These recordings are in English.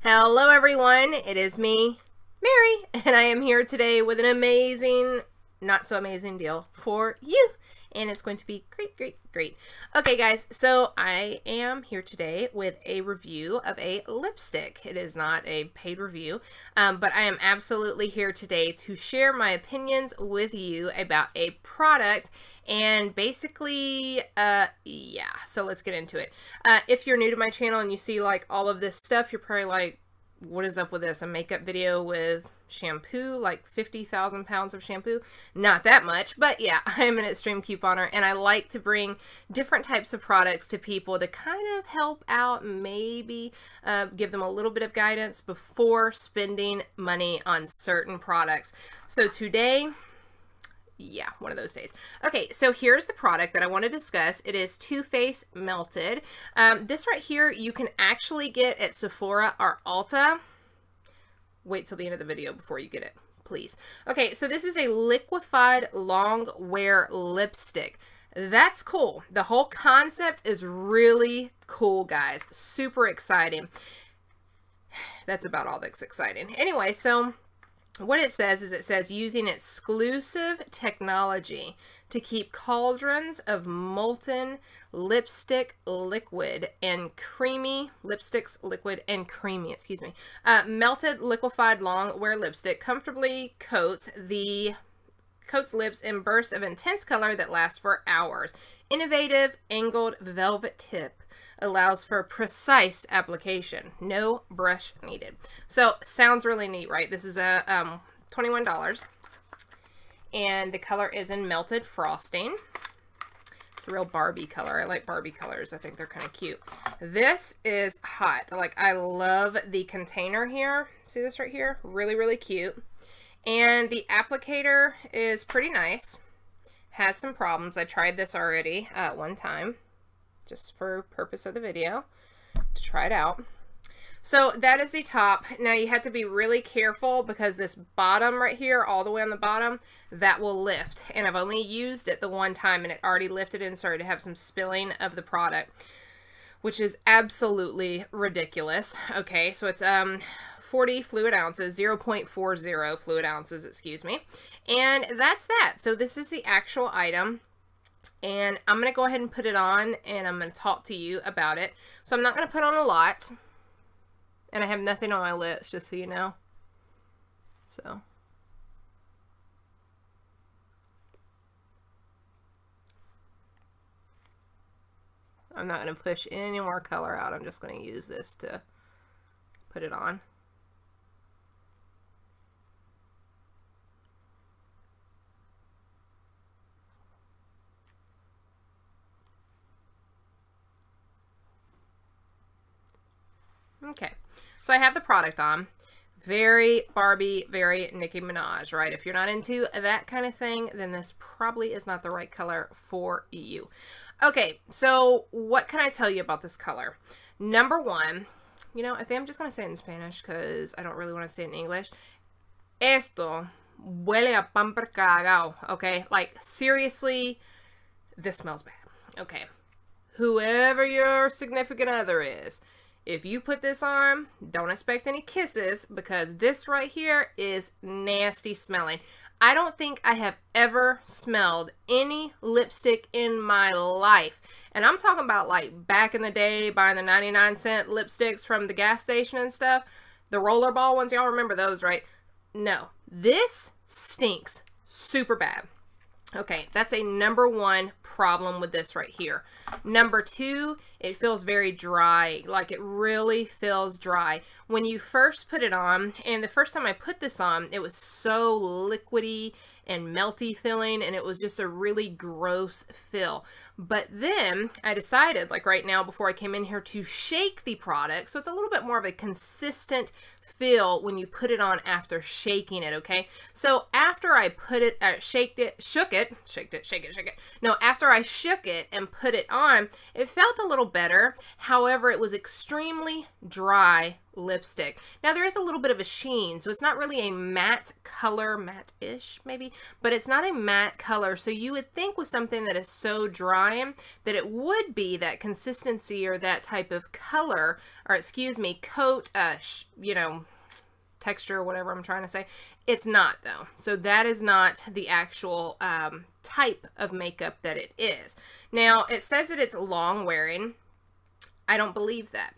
Hello everyone, it is me, Mary, and I am here today with an amazing, not so amazing deal for you. And it's going to be great. Okay guys, so I am here today with a review of a lipstick. It is not a paid review, but I am absolutely here today to share my opinions with you about a product. And basically, yeah, so let's get into it. If you're new to my channel and you see like all of this stuff, you're probably like, what is up with this? A makeup video with shampoo, like 50,000 pounds of shampoo? Not that much, but yeah, I'm an extreme couponer and I like to bring different types of products to people to kind of help out, maybe give them a little bit of guidance before spending money on certain products. So today, yeah, one of those days. Okay, so here's the product that I want to discuss. It is Too Faced Melted. This right here you can actually get at Sephora or Ulta. Wait till the end of the video before you get it, please. Okay, so this is a liquefied long wear lipstick. That's cool. The whole concept is really cool, guys. Super exciting. That's about all that's exciting. Anyway, so what it says is, it says using exclusive technology to keep cauldrons of molten lipstick liquid and creamy melted liquefied long wear lipstick comfortably coats lips in bursts of intense color that last for hours. Innovative angled velvet tip allows for precise application. No brush needed. So sounds really neat, right? This is a $21 and the color is in melted frosting. It's a real Barbie color. I like Barbie colors. I think they're kind of cute. This is hot. Like, I love the container here. See this right here? Really cute. And the applicator is pretty nice. Has some problems. I tried this already one time, just for purpose of the video, to try it out. So that is the top. Now you have to be really careful because this bottom right here, all the way on the bottom, that will lift. And I've only used it the one time and it already lifted and started to have some spilling of the product, which is absolutely ridiculous. Okay, so it's 40 fluid ounces, 0.40 fluid ounces, excuse me. And that's that. So this is the actual item. And I'm going to go ahead and put it on and I'm going to talk to you about it. So I'm not going to put on a lot. And I have nothing on my lips, just so you know. So. I'm not going to push any more color out. I'm just going to use this to put it on. Okay, so I have the product on. Very Barbie, very Nicki Minaj, right? If you're not into that kind of thing, then this probably is not the right color for you. Okay, so what can I tell you about this color? Number one, you know, I think I'm just going to say it in Spanish because I don't really want to say it in English. Esto huele a pan per cagao, okay? Like, seriously, this smells bad, okay? Whoever your significant other is, if you put this on, don't expect any kisses because this right here is nasty smelling. I don't think I have ever smelled any lipstick in my life. And I'm talking about like back in the day buying the 99-cent lipsticks from the gas station and stuff. The rollerball ones, y'all remember those, right? No, this stinks super bad. Okay, that's a number one problem with this right here. Number two, it feels very dry. Like, it really feels dry. When you first put it on, and the first time I put this on, it was so liquidy and melty feeling, and it was just a really gross feel. But then I decided, like right now before I came in here, to shake the product, so it's a little bit more of a consistent feel when you put it on after shaking it, okay? So after I put it, shook it. No, after I shook it and put it on, it felt a little better. However, it was extremely dry lipstick. Now there is a little bit of a sheen, so it's not really a matte color, matte-ish maybe, but it's not a matte color. So you would think with something that is so dry that it would be that consistency or that type of color, or excuse me, coat, you know, texture, whatever I'm trying to say. It's not though. So that is not the actual type of makeup that it is. Now it says that it's long wearing. I don't believe that.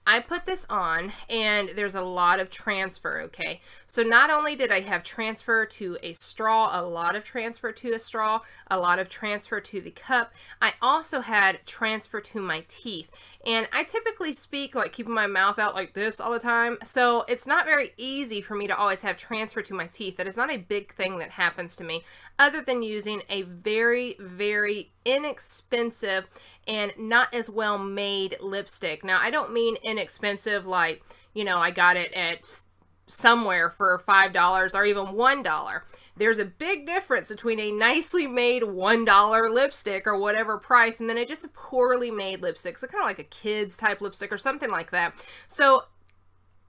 I put this on and there's a lot of transfer, okay? So not only did I have transfer to a straw, a lot of transfer to the straw, a lot of transfer to the cup, I also had transfer to my teeth. And I typically speak like keeping my mouth out like this all the time. So it's not very easy for me to always have transfer to my teeth. That is not a big thing that happens to me other than using a very, very inexpensive and not as well made lipstick. Now I don't mean inexpensive like, you know, I got it at somewhere for $5 or even $1. There's a big difference between a nicely made $1 lipstick or whatever price and then just a poorly made lipstick. So kind of like a kid's type lipstick or something like that. So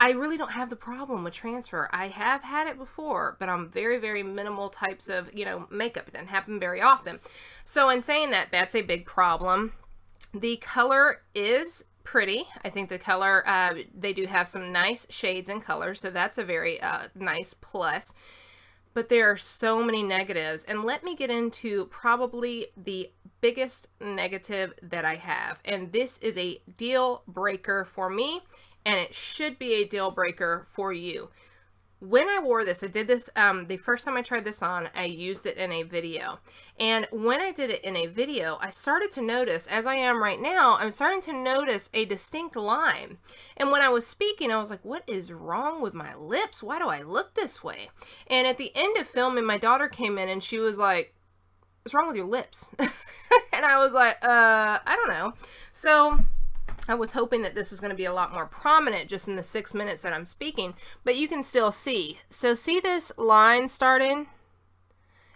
I really don't have the problem with transfer. I have had it before, but I'm very, very minimal types of, you know, makeup. It doesn't happen very often. So in saying that, that's a big problem. The color is pretty. I think the color, they do have some nice shades and colors, so that's a very nice plus. But there are so many negatives, and let me get into probably the biggest negative that I have, and this is a deal breaker for me, and it should be a deal breaker for you. When I wore this, I did this, the first time I tried this on, I used it in a video. And when I did it in a video, I started to notice, as I am right now, I'm starting to notice a distinct line. And when I was speaking, I was like, what is wrong with my lips? Why do I look this way? And at the end of filming, my daughter came in and she was like, what's wrong with your lips? And I was like, I don't know. So I was hoping that this was going to be a lot more prominent just in the 6 minutes that I'm speaking, but you can still see. So see this line starting?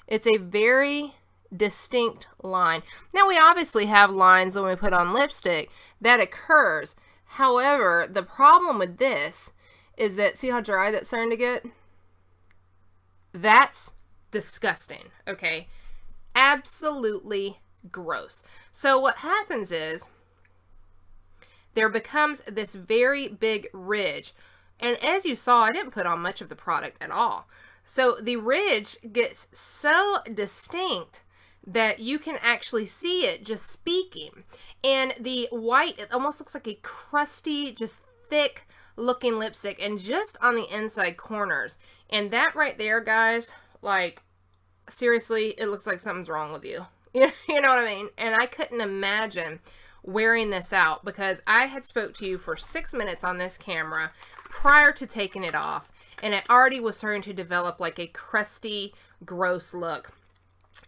It's a very distinct line. Now we obviously have lines when we put on lipstick. That occurs. However, the problem with this is that, see how dry that's starting to get? That's disgusting, okay? Absolutely gross. So what happens is, there becomes this very big ridge. And as you saw, I didn't put on much of the product at all. So the ridge gets so distinct that you can actually see it just speaking. And the white, it almost looks like a crusty, just thick looking lipstick, and just on the inside corners. And that right there, guys, like, seriously, it looks like something's wrong with you. You know what I mean? And I couldn't imagine wearing this out because I had spoke to you for 6 minutes on this camera prior to taking it off, and it already was starting to develop like a crusty, gross look.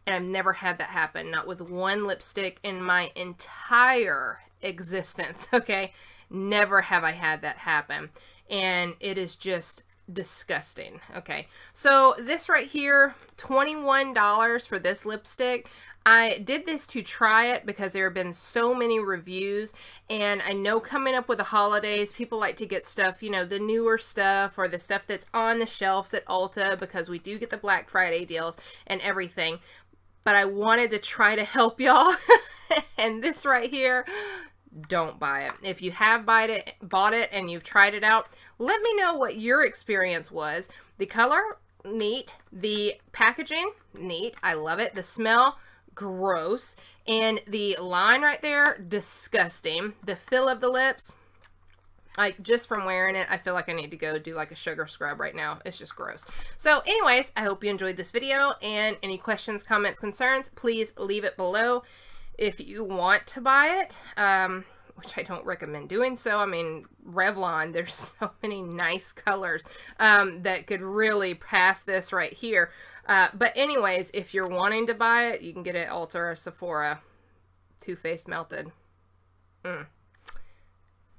And I've never had that happen, not with one lipstick in my entire existence, okay? Never have I had that happen, and it is just disgusting. Okay, so this right here, $21 for this lipstick. I did this to try it because there have been so many reviews, and I know coming up with the holidays, people like to get stuff, you know, the newer stuff or the stuff that's on the shelves at Ulta, because we do get the Black Friday deals and everything. But I wanted to try to help y'all. And this right here, don't buy it. If you have bought it and you've tried it out, let me know what your experience was. The color, neat. The packaging, neat. I love it. The smell, gross. And the line right there, disgusting. The feel of the lips, like, just from wearing it, I feel like I need to go do like a sugar scrub right now. It's just gross. So anyways, I hope you enjoyed this video, and any questions, comments, concerns, please leave it below. If you want to buy it, which I don't recommend doing so. I mean, Revlon, there's so many nice colors that could really pass this right here. But anyways, if you're wanting to buy it, you can get it at Ulta or Sephora. Too Faced Melted.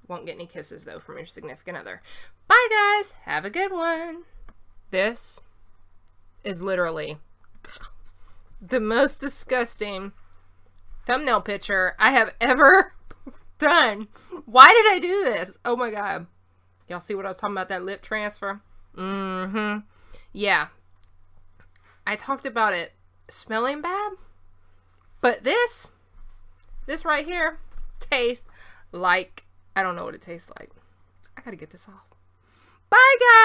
Won't get any kisses, though, from your significant other. Bye, guys. Have a good one. This is literally the most disgusting thumbnail picture I have ever done. Why did I do this? Oh my god. Y'all see what I was talking about, that lip transfer? Yeah. I talked about it smelling bad. But this right here tastes like, I don't know what it tastes like. I gotta get this off. Bye, guys.